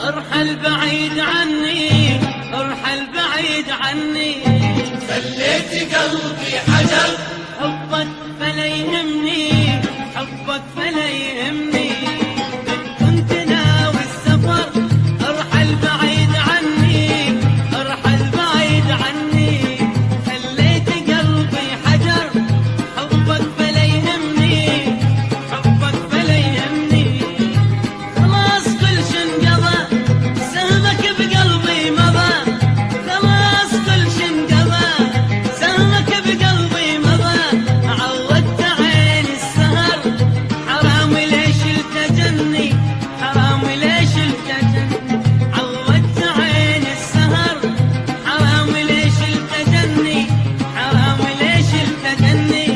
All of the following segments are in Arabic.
ارحل بعيد عني، ارحل بعيد عني، خليت قلبي حجر، حبك فلا يهمني، حبك فلا يهمني. كنت ناوي السفر ارحل بعيد عني، ارحل بعيد عني، خليت قلبي حجر، حبك فلا يهمني، حبك فلا يهمني. خلاص كل شي انقضى، سهمك بقلبي مضى، خلاص كل شي انقضى، سهمك بقلبي مضى. عودت عيني السهر، حرام ليش التجني، حرام ليش التجني. عودت عيني السهر، حرام ليش التجني، حرام ليش التجني.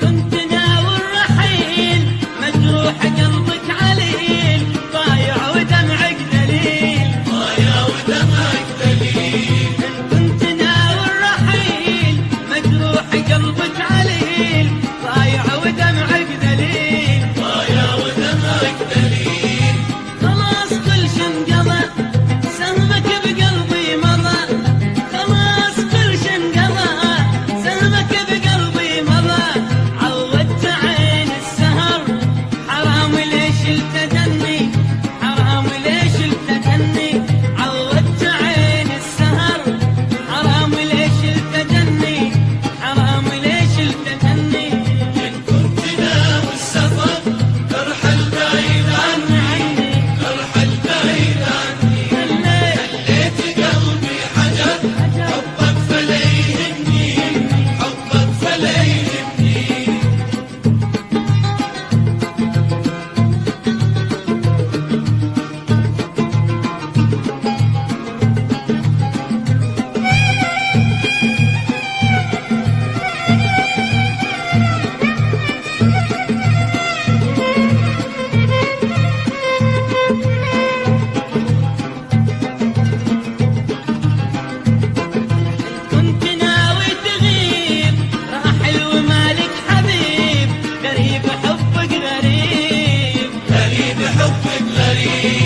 كنت ناوي الرحيل، مجروح قلبك عليل، ضايع ودمعك دليل، ضايع ودمعك دليل. كنت ناوي الرحيل، مجروح قلبك عليل، ضايع ودمعك دليل، ضايع ودمعك دليل. خلاص كل شي انقضى، سهمك بقلبي مضى، خلاص كل شي انقضى، سهمك بقلبي مضى. عودت عين السهر، حرام ليش التجني، حرام ليش التجني. عودت عين السهر، حرام ليش التجني، حرام ليش التجني. إن كنت ناوي السفر ارحل بعيد عني، ارحل بعيد عني، خليت قلبي حجر، حبك فلا يهمني، حبك فلا يهمني. كنت ناوي تغيب، راحل ومالك حبيب، غريب حبك غريب، غريب حبك غريب.